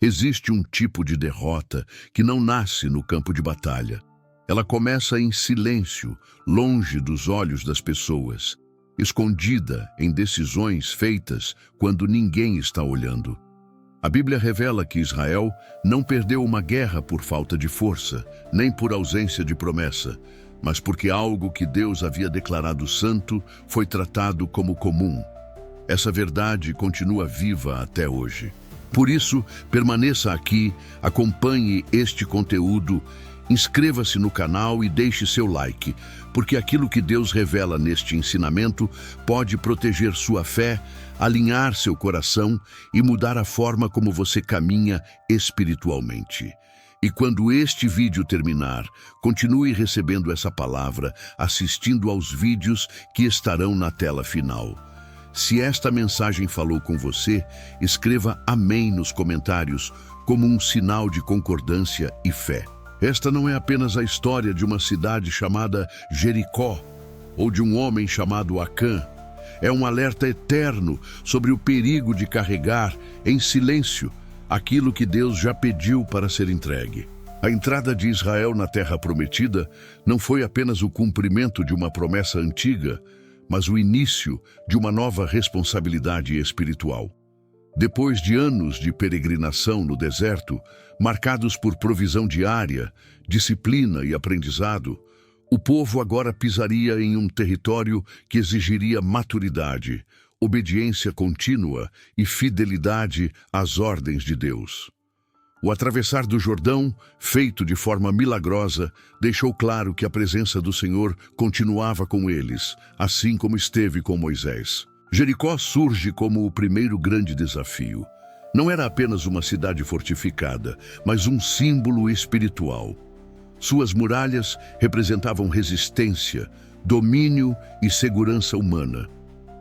Existe um tipo de derrota que não nasce no campo de batalha. Ela começa em silêncio, longe dos olhos das pessoas, escondida em decisões feitas quando ninguém está olhando. A Bíblia revela que Israel não perdeu uma guerra por falta de força, nem por ausência de promessa, mas porque algo que Deus havia declarado santo foi tratado como comum. Essa verdade continua viva até hoje. Por isso, permaneça aqui, acompanhe este conteúdo, inscreva-se no canal e deixe seu like, porque aquilo que Deus revela neste ensinamento pode proteger sua fé, alinhar seu coração e mudar a forma como você caminha espiritualmente. E quando este vídeo terminar, continue recebendo essa palavra, assistindo aos vídeos que estarão na tela final. Se esta mensagem falou com você, escreva amém nos comentários como um sinal de concordância e fé. Esta não é apenas a história de uma cidade chamada Jericó ou de um homem chamado Acã. É um alerta eterno sobre o perigo de carregar em silêncio aquilo que Deus já pediu para ser entregue. A entrada de Israel na Terra Prometida não foi apenas o cumprimento de uma promessa antiga, mas o início de uma nova responsabilidade espiritual. Depois de anos de peregrinação no deserto, marcados por provisão diária, disciplina e aprendizado, o povo agora pisaria em um território que exigiria maturidade, obediência contínua e fidelidade às ordens de Deus. O atravessar do Jordão, feito de forma milagrosa, deixou claro que a presença do Senhor continuava com eles, assim como esteve com Moisés. Jericó surge como o primeiro grande desafio. Não era apenas uma cidade fortificada, mas um símbolo espiritual. Suas muralhas representavam resistência, domínio e segurança humana.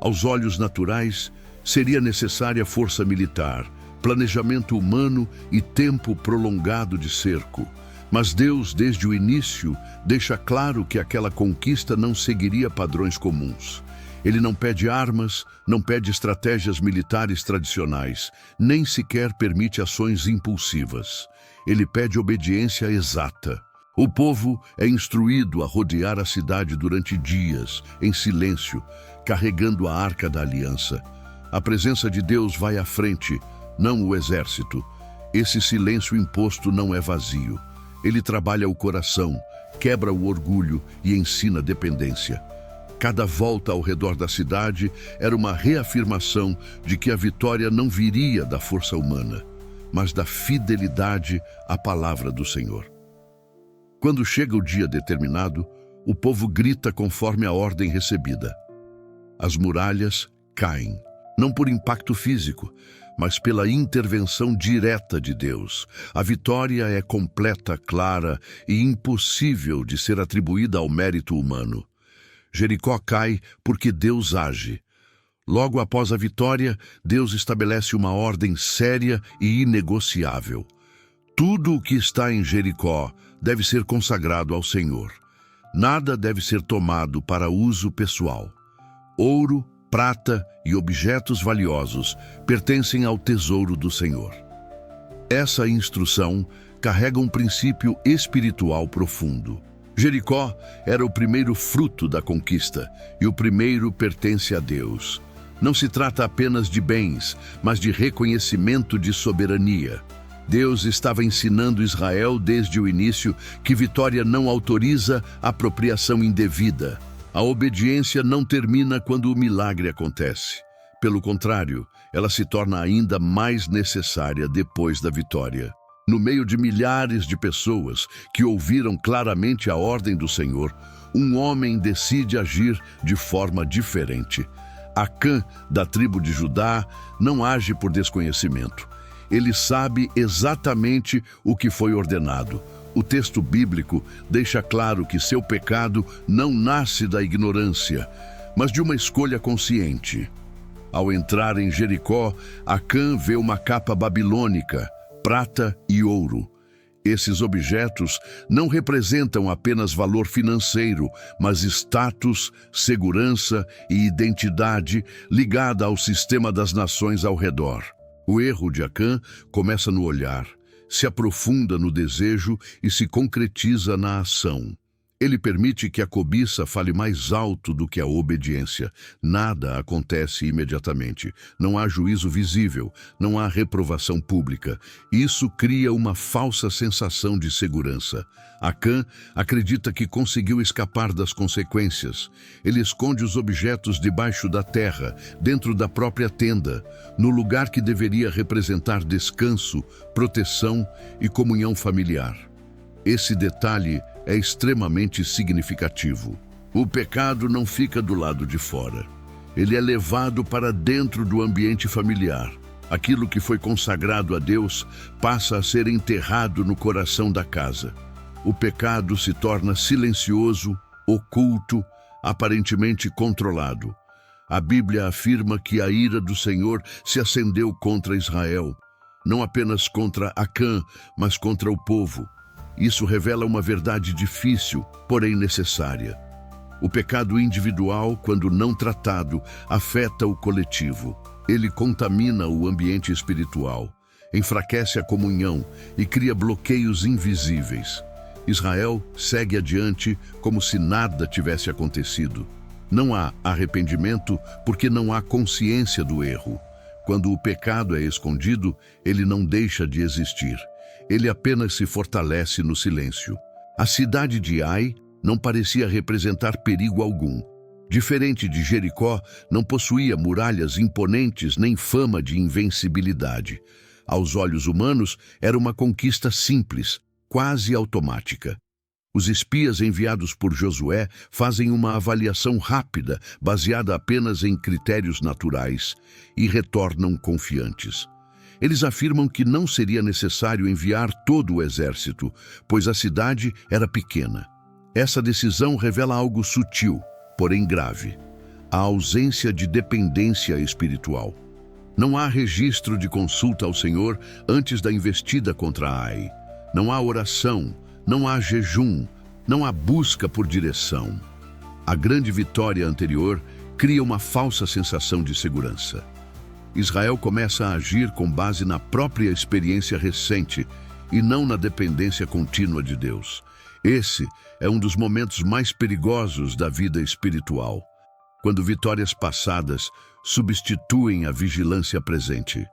Aos olhos naturais, seria necessária força militar, planejamento humano e tempo prolongado de cerco. Mas Deus, desde o início, deixa claro que aquela conquista não seguiria padrões comuns. Ele não pede armas, não pede estratégias militares tradicionais, nem sequer permite ações impulsivas. Ele pede obediência exata. O povo é instruído a rodear a cidade durante dias, em silêncio, carregando a Arca da Aliança. A presença de Deus vai à frente, não o exército. Esse silêncio imposto não é vazio. Ele trabalha o coração, quebra o orgulho e ensina dependência. Cada volta ao redor da cidade era uma reafirmação de que a vitória não viria da força humana, mas da fidelidade à palavra do Senhor. Quando chega o dia determinado, o povo grita conforme a ordem recebida. As muralhas caem, não por impacto físico, mas pela intervenção direta de Deus. A vitória é completa, clara e impossível de ser atribuída ao mérito humano. Jericó cai porque Deus age. Logo após a vitória, Deus estabelece uma ordem séria e inegociável. Tudo o que está em Jericó deve ser consagrado ao Senhor. Nada deve ser tomado para uso pessoal. Ouro, prata e objetos valiosos pertencem ao tesouro do Senhor. Essa instrução carrega um princípio espiritual profundo. Jericó era o primeiro fruto da conquista, e o primeiro pertence a Deus. Não se trata apenas de bens, mas de reconhecimento de soberania. Deus estava ensinando Israel desde o início que vitória não autoriza apropriação indevida. A obediência não termina quando o milagre acontece. Pelo contrário, ela se torna ainda mais necessária depois da vitória. No meio de milhares de pessoas que ouviram claramente a ordem do Senhor, um homem decide agir de forma diferente. Acã, da tribo de Judá, não age por desconhecimento. Ele sabe exatamente o que foi ordenado. O texto bíblico deixa claro que seu pecado não nasce da ignorância, mas de uma escolha consciente. Ao entrar em Jericó, Acã vê uma capa babilônica, prata e ouro. Esses objetos não representam apenas valor financeiro, mas status, segurança e identidade ligada ao sistema das nações ao redor. O erro de Acã começa no olhar, se aprofunda no desejo e se concretiza na ação. Ele permite que a cobiça fale mais alto do que a obediência. Nada acontece imediatamente. Não há juízo visível, não há reprovação pública. Isso cria uma falsa sensação de segurança. Acã acredita que conseguiu escapar das consequências. Ele esconde os objetos debaixo da terra, dentro da própria tenda, no lugar que deveria representar descanso, proteção e comunhão familiar. Esse detalhe é extremamente significativo. O pecado não fica do lado de fora. Ele é levado para dentro do ambiente familiar. Aquilo que foi consagrado a Deus passa a ser enterrado no coração da casa. O pecado se torna silencioso, oculto, aparentemente controlado. A Bíblia afirma que a ira do Senhor se acendeu contra Israel, não apenas contra Acã, mas contra o povo. Isso revela uma verdade difícil, porém necessária. O pecado individual, quando não tratado, afeta o coletivo. Ele contamina o ambiente espiritual, enfraquece a comunhão e cria bloqueios invisíveis. Israel segue adiante como se nada tivesse acontecido. Não há arrependimento porque não há consciência do erro. Quando o pecado é escondido, ele não deixa de existir. Ele apenas se fortalece no silêncio. A cidade de Ai não parecia representar perigo algum. Diferente de Jericó, não possuía muralhas imponentes nem fama de invencibilidade. Aos olhos humanos, era uma conquista simples, quase automática. Os espias enviados por Josué fazem uma avaliação rápida, baseada apenas em critérios naturais, e retornam confiantes. Eles afirmam que não seria necessário enviar todo o exército, pois a cidade era pequena. Essa decisão revela algo sutil, porém grave: a ausência de dependência espiritual. Não há registro de consulta ao Senhor antes da investida contra Ai. Não há oração, não há jejum, não há busca por direção. A grande vitória anterior cria uma falsa sensação de segurança. Israel começa a agir com base na própria experiência recente e não na dependência contínua de Deus. Esse é um dos momentos mais perigosos da vida espiritual, quando vitórias passadas substituem a vigilância presente.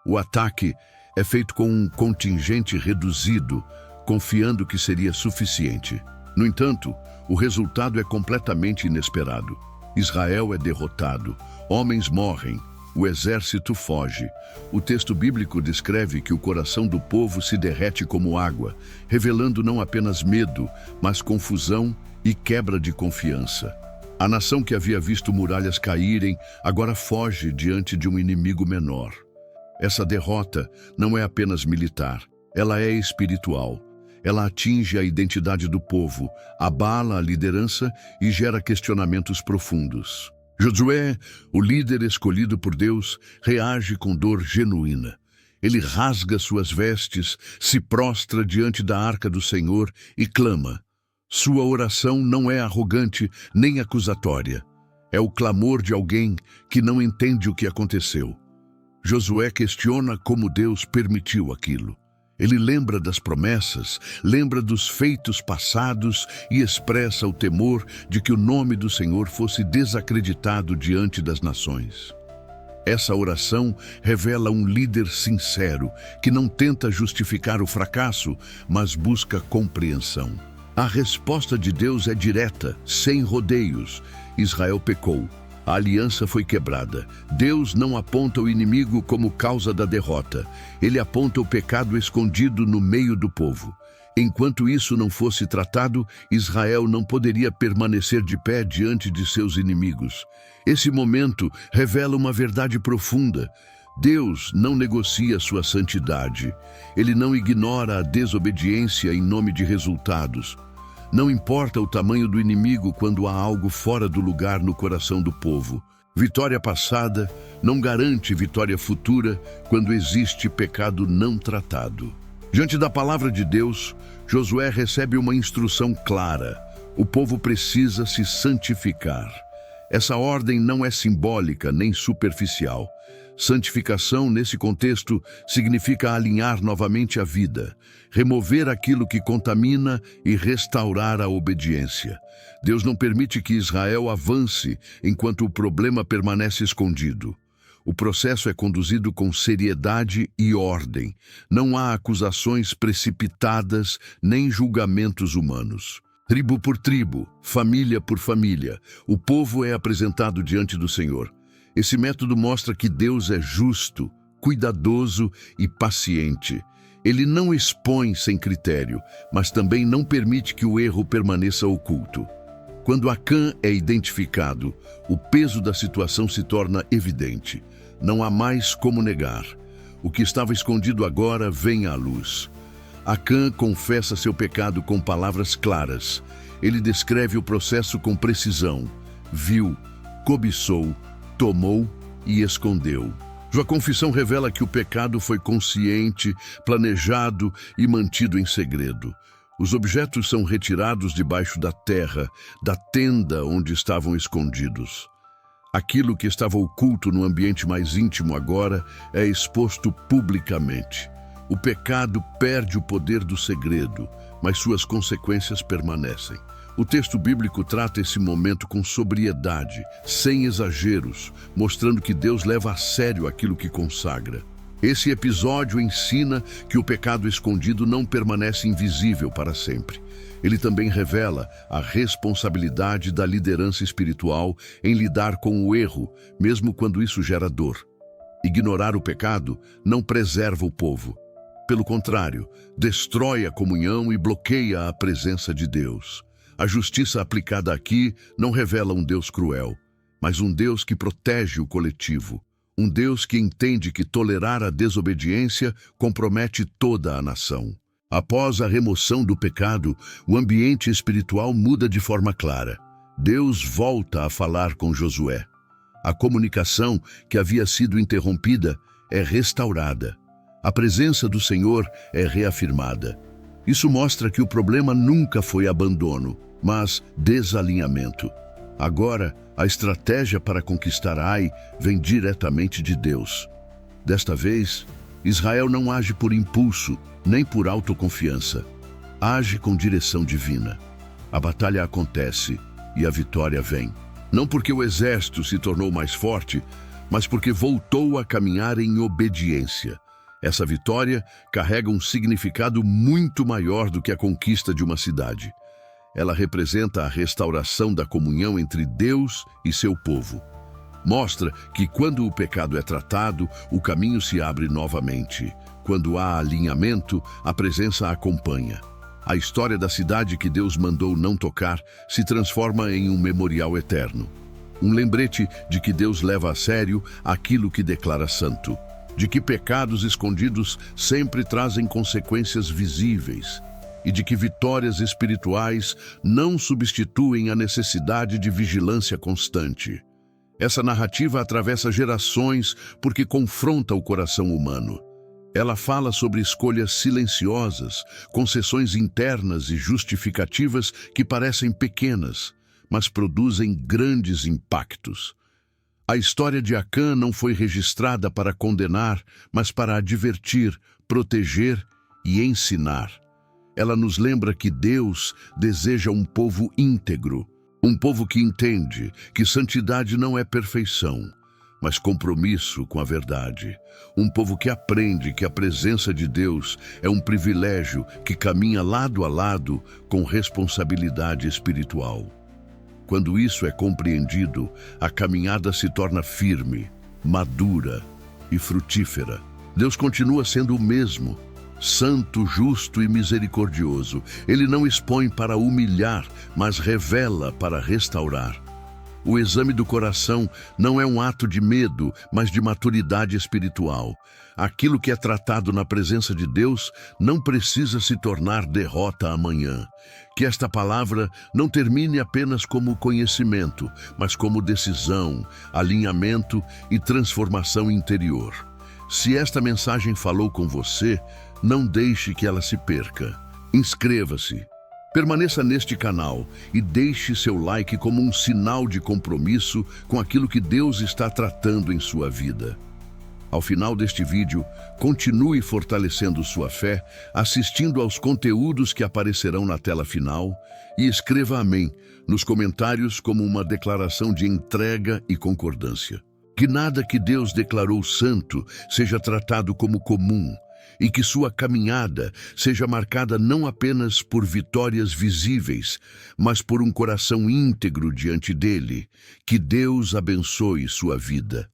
O ataque é feito com um contingente reduzido, confiando que seria suficiente. No entanto, o resultado é completamente inesperado. Israel é derrotado, homens morrem, o exército foge. O texto bíblico descreve que o coração do povo se derrete como água, revelando não apenas medo, mas confusão e quebra de confiança. A nação que havia visto muralhas caírem, agora foge diante de um inimigo menor. Essa derrota não é apenas militar, ela é espiritual. Ela atinge a identidade do povo, abala a liderança e gera questionamentos profundos. Josué, o líder escolhido por Deus, reage com dor genuína. Ele rasga suas vestes, se prostra diante da arca do Senhor e clama. Sua oração não é arrogante nem acusatória. É o clamor de alguém que não entende o que aconteceu. Josué questiona como Deus permitiu aquilo. Ele lembra das promessas, lembra dos feitos passados e expressa o temor de que o nome do Senhor fosse desacreditado diante das nações. Essa oração revela um líder sincero, que não tenta justificar o fracasso, mas busca compreensão. A resposta de Deus é direta, sem rodeios. Israel pecou. A aliança foi quebrada. Deus não aponta o inimigo como causa da derrota. Ele aponta o pecado escondido no meio do povo. Enquanto isso não fosse tratado, Israel não poderia permanecer de pé diante de seus inimigos. Esse momento revela uma verdade profunda. Deus não negocia sua santidade. Ele não ignora a desobediência em nome de resultados. Não importa o tamanho do inimigo quando há algo fora do lugar no coração do povo. Vitória passada não garante vitória futura quando existe pecado não tratado. Diante da palavra de Deus, Josué recebe uma instrução clara. O povo precisa se santificar. Essa ordem não é simbólica nem superficial. Santificação, nesse contexto, significa alinhar novamente a vida, remover aquilo que contamina e restaurar a obediência. Deus não permite que Israel avance enquanto o problema permanece escondido. O processo é conduzido com seriedade e ordem. Não há acusações precipitadas nem julgamentos humanos. Tribo por tribo, família por família, o povo é apresentado diante do Senhor. Esse método mostra que Deus é justo, cuidadoso e paciente. Ele não expõe sem critério, mas também não permite que o erro permaneça oculto. Quando Acã é identificado, o peso da situação se torna evidente. Não há mais como negar. O que estava escondido agora vem à luz. Acã confessa seu pecado com palavras claras. Ele descreve o processo com precisão. Viu, cobiçou, tomou e escondeu. Sua confissão revela que o pecado foi consciente, planejado e mantido em segredo. Os objetos são retirados debaixo da terra, da tenda onde estavam escondidos. Aquilo que estava oculto no ambiente mais íntimo agora é exposto publicamente. O pecado perde o poder do segredo, mas suas consequências permanecem. O texto bíblico trata esse momento com sobriedade, sem exageros, mostrando que Deus leva a sério aquilo que consagra. Esse episódio ensina que o pecado escondido não permanece invisível para sempre. Ele também revela a responsabilidade da liderança espiritual em lidar com o erro, mesmo quando isso gera dor. Ignorar o pecado não preserva o povo. Pelo contrário, destrói a comunhão e bloqueia a presença de Deus. A justiça aplicada aqui não revela um Deus cruel, mas um Deus que protege o coletivo. Um Deus que entende que tolerar a desobediência compromete toda a nação. Após a remoção do pecado, o ambiente espiritual muda de forma clara. Deus volta a falar com Josué. A comunicação que havia sido interrompida é restaurada. A presença do Senhor é reafirmada. Isso mostra que o problema nunca foi abandono, mas desalinhamento. Agora, a estratégia para conquistar Ai vem diretamente de Deus. Desta vez, Israel não age por impulso, nem por autoconfiança. Age com direção divina. A batalha acontece e a vitória vem. Não porque o exército se tornou mais forte, mas porque voltou a caminhar em obediência. Essa vitória carrega um significado muito maior do que a conquista de uma cidade. Ela representa a restauração da comunhão entre Deus e seu povo. Mostra que quando o pecado é tratado, o caminho se abre novamente. Quando há alinhamento, a presença acompanha. A história da cidade que Deus mandou não tocar se transforma em um memorial eterno. Um lembrete de que Deus leva a sério aquilo que declara santo. De que pecados escondidos sempre trazem consequências visíveis. E de que vitórias espirituais não substituem a necessidade de vigilância constante. Essa narrativa atravessa gerações porque confronta o coração humano. Ela fala sobre escolhas silenciosas, concessões internas e justificativas que parecem pequenas, mas produzem grandes impactos. A história de Acã não foi registrada para condenar, mas para advertir, proteger e ensinar. Ela nos lembra que Deus deseja um povo íntegro, um povo que entende que santidade não é perfeição, mas compromisso com a verdade. Um povo que aprende que a presença de Deus é um privilégio que caminha lado a lado com responsabilidade espiritual. Quando isso é compreendido, a caminhada se torna firme, madura e frutífera. Deus continua sendo o mesmo, santo, justo e misericordioso. Ele não expõe para humilhar, mas revela para restaurar. O exame do coração não é um ato de medo, mas de maturidade espiritual. Aquilo que é tratado na presença de Deus não precisa se tornar derrota amanhã. Que esta palavra não termine apenas como conhecimento, mas como decisão, alinhamento e transformação interior. Se esta mensagem falou com você, não deixe que ela se perca. Inscreva-se. Permaneça neste canal e deixe seu like como um sinal de compromisso com aquilo que Deus está tratando em sua vida. Ao final deste vídeo, continue fortalecendo sua fé, assistindo aos conteúdos que aparecerão na tela final e escreva amém nos comentários como uma declaração de entrega e concordância. Que nada que Deus declarou santo seja tratado como comum e que sua caminhada seja marcada não apenas por vitórias visíveis, mas por um coração íntegro diante dele. Que Deus abençoe sua vida.